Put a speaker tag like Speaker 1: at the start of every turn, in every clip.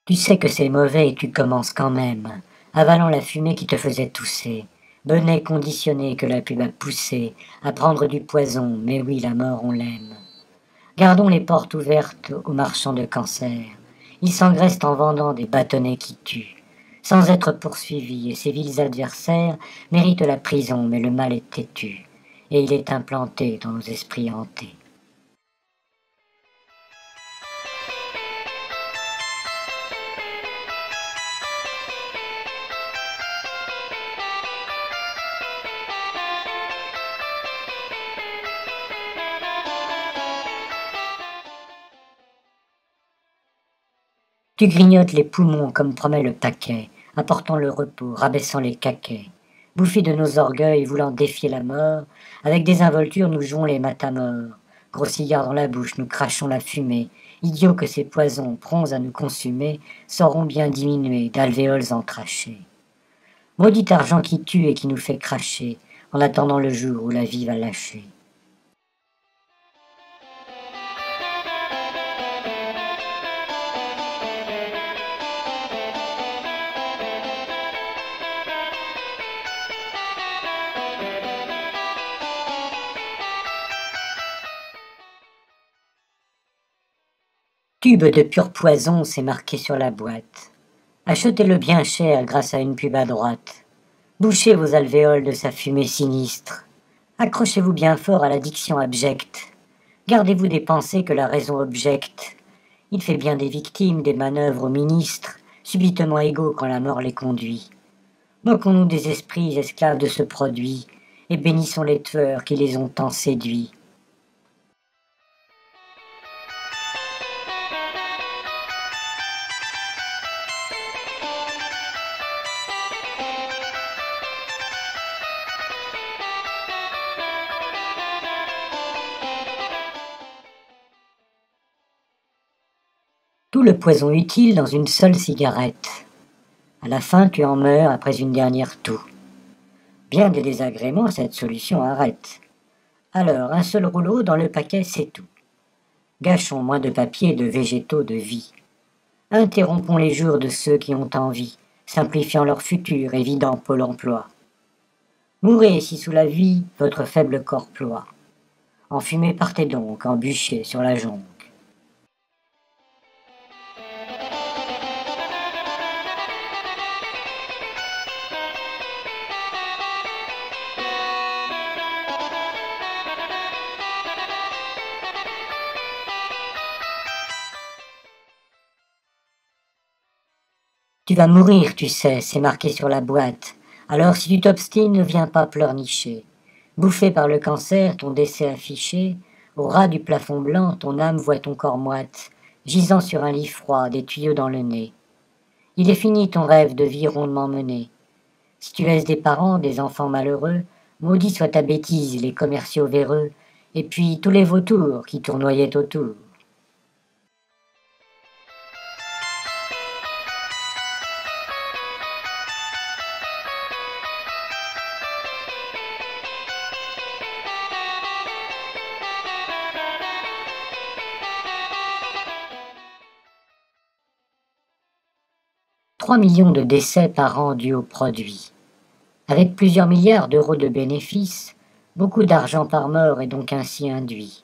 Speaker 1: Tu sais que c'est mauvais et tu commences quand même, avalant la fumée qui te faisait tousser. Bonnet conditionné que la pub a poussé à prendre du poison, mais oui, la mort on l'aime. Gardons les portes ouvertes aux marchands de cancer. Ils s'engraissent en vendant des bâtonnets qui tuent, sans être poursuivis, et ces vils adversaires méritent la prison, mais le mal est têtu, et il est implanté dans nos esprits hantés. Tu grignotes les poumons comme promet le paquet, apportant le repos, rabaissant les caquets. Bouffis de nos orgueils, voulant défier la mort, avec désinvolture nous jouons les matamores. Gros cigare dans la bouche, nous crachons la fumée. Idiots que ces poisons, prompts à nous consumer, sauront bien diminuer d'alvéoles entrachées. Maudit argent qui tue et qui nous fait cracher, en attendant le jour où la vie va lâcher. Tube de pur poison, c'est marqué sur la boîte. Achetez-le bien cher grâce à une pub à droite. Bouchez vos alvéoles de sa fumée sinistre. Accrochez-vous bien fort à l'addiction abjecte. Gardez-vous des pensées que la raison objecte. Il fait bien des victimes des manœuvres aux ministres, subitement égaux quand la mort les conduit. Moquons-nous des esprits esclaves de ce produit, et bénissons les tueurs qui les ont tant séduits. Tout le poison utile dans une seule cigarette. À la fin, tu en meurs après une dernière toux. Bien des désagréments, cette solution arrête. Alors, un seul rouleau dans le paquet, c'est tout. Gâchons moins de papier, de végétaux, de vie. Interrompons les jours de ceux qui ont envie, simplifiant leur futur et vidant Pôle emploi. Mourez si sous la vie votre faible corps ploie. Enfumez partez donc, embûchez sur la jonque. Tu vas mourir, tu sais, c'est marqué sur la boîte. Alors si tu t'obstines, ne viens pas pleurnicher. Bouffé par le cancer, ton décès affiché, au ras du plafond blanc, ton âme voit ton corps moite, gisant sur un lit froid, des tuyaux dans le nez. Il est fini ton rêve de vie rondement mené. Si tu laisses des parents, des enfants malheureux, maudit soit ta bêtise, les commerciaux véreux, et puis tous les vautours qui tournoyaient autour. 3 millions de décès par an dus aux produits. Avec plusieurs milliards d'euros de bénéfices, beaucoup d'argent par mort est donc ainsi induit.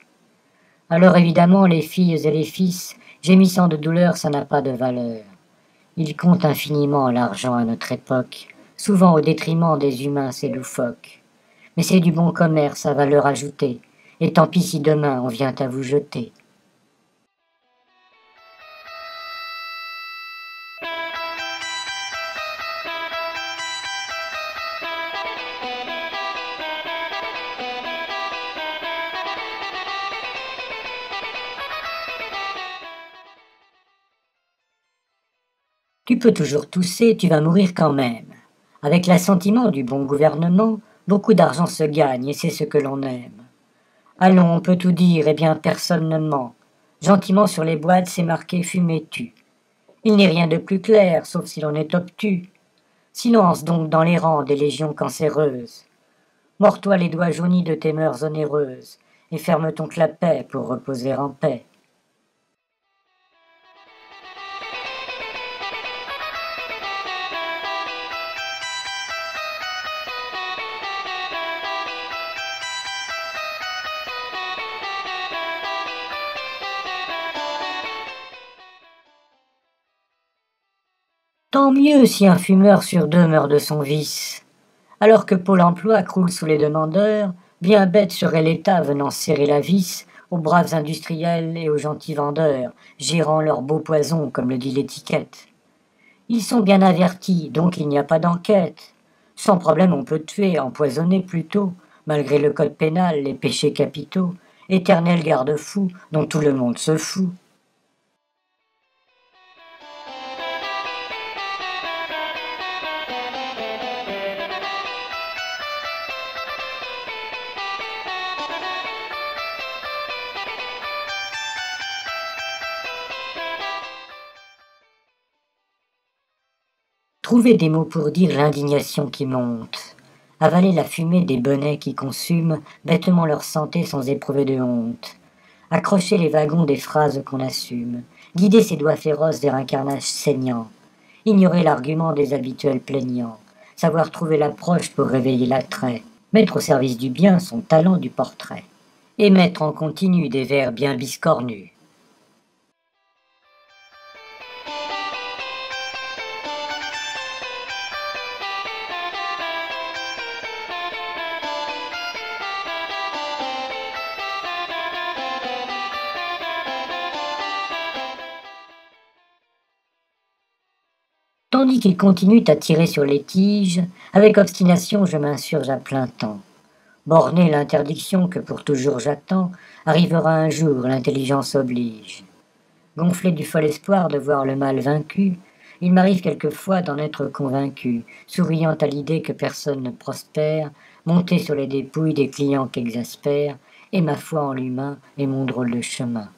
Speaker 1: Alors évidemment, les filles et les fils, gémissant de douleur, ça n'a pas de valeur. Il compte infiniment l'argent à notre époque, souvent au détriment des humains, c'est loufoque. Mais c'est du bon commerce à valeur ajoutée, et tant pis si demain on vient à vous jeter. Tu peux toujours tousser, tu vas mourir quand même. Avec l'assentiment du bon gouvernement, beaucoup d'argent se gagne et c'est ce que l'on aime. Allons, on peut tout dire, et bien personne ne ment. Gentiment sur les boîtes, c'est marqué « Fumez tue ». Il n'est rien de plus clair, sauf si l'on est obtus. Silence donc dans les rangs des légions cancéreuses. Mords-toi les doigts jaunis de tes mœurs onéreuses, et ferme ton clapet pour reposer en paix. Tant mieux si un fumeur sur deux meurt de son vice. Alors que Pôle emploi croule sous les demandeurs, bien bête serait l'État venant serrer la vis aux braves industriels et aux gentils vendeurs, gérant leur beau poison, comme le dit l'étiquette. Ils sont bien avertis, donc il n'y a pas d'enquête. Sans problème on peut tuer, empoisonner plutôt, malgré le code pénal, les péchés capitaux, éternel garde-fou dont tout le monde se fout. Trouver des mots pour dire l'indignation qui monte. Avaler la fumée des bonnets qui consument bêtement leur santé sans éprouver de honte. Accrocher les wagons des phrases qu'on assume. Guider ses doigts féroces vers un carnage saignant. Ignorer l'argument des habituels plaignants. Savoir trouver l'approche pour réveiller l'attrait. Mettre au service du bien son talent du portrait. Et mettre en continu des vers bien biscornus. Tandis qu'ils continuent à tirer sur les tiges, avec obstination je m'insurge à plein temps. Bornée l'interdiction que pour toujours j'attends, arrivera un jour, l'intelligence oblige. Gonflé du fol espoir de voir le mal vaincu, il m'arrive quelquefois d'en être convaincu, souriant à l'idée que personne ne prospère, monté sur les dépouilles des clients qu'exaspère, et ma foi en l'humain et mon drôle de chemin.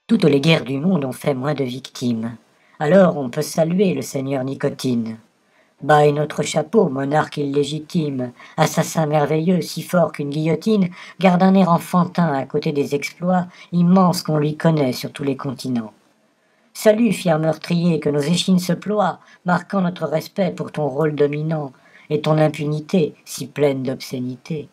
Speaker 1: Toutes les guerres du monde ont fait moins de victimes. Alors on peut saluer le seigneur Nicotine. Bas est notre chapeau, monarque illégitime, assassin merveilleux, si fort qu'une guillotine garde un air enfantin à côté des exploits immenses qu'on lui connaît sur tous les continents. Salut, fier meurtrier, que nos échines se ploient, marquant notre respect pour ton rôle dominant et ton impunité si pleine d'obscénité.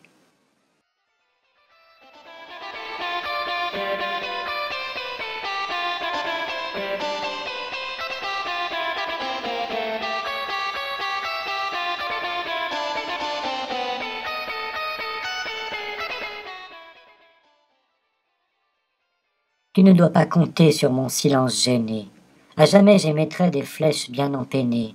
Speaker 1: Tu ne dois pas compter sur mon silence gêné. À jamais j'émettrai des flèches bien empeinées,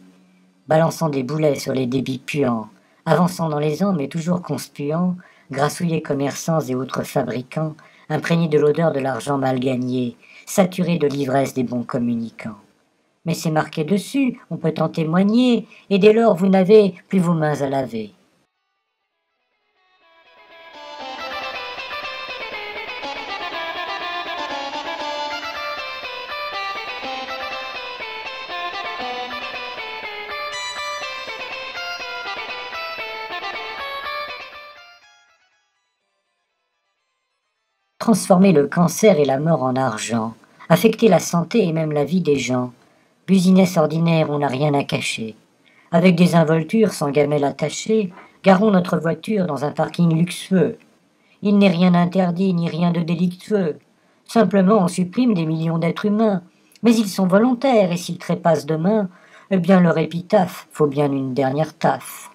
Speaker 1: balançant des boulets sur les débits puants, avançant dans les ans mais toujours conspuant, grassouillés commerçants et autres fabricants, imprégnés de l'odeur de l'argent mal gagné, saturés de l'ivresse des bons communicants. Mais c'est marqué dessus, on peut en témoigner, et dès lors vous n'avez plus vos mains à laver. Transformer le cancer et la mort en argent, affecter la santé et même la vie des gens. Business ordinaire, on n'a rien à cacher. Avec des involtures sans gamelle attachée, garons notre voiture dans un parking luxueux. Il n'est rien d'interdit ni rien de délictueux. Simplement on supprime des millions d'êtres humains. Mais ils sont volontaires et s'ils trépassent demain, eh bien leur épitaphe faut bien une dernière taffe.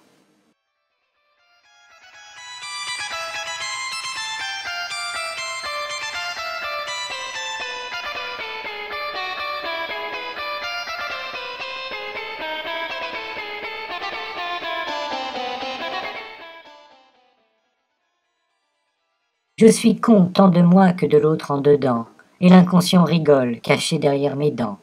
Speaker 1: Je suis con tant de moi que de l'autre en dedans, et l'inconscient rigole, caché derrière mes dents.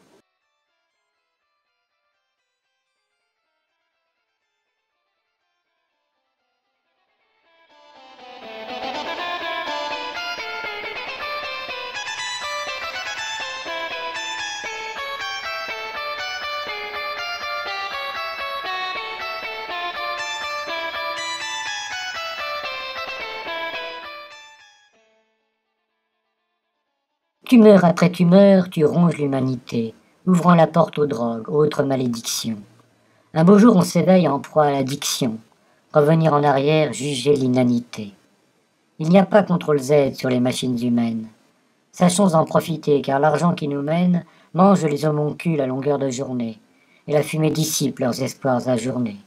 Speaker 1: Tumeur après tumeur, tu ronges l'humanité, ouvrant la porte aux drogues, autre malédiction. Un beau jour on s'éveille en proie à l'addiction. Revenir en arrière, juger l'inanité. Il n'y a pas contrôle Z sur les machines humaines. Sachons en profiter, car l'argent qui nous mène mange les homoncules à longueur de journée, et la fumée dissipe leurs espoirs ajournés.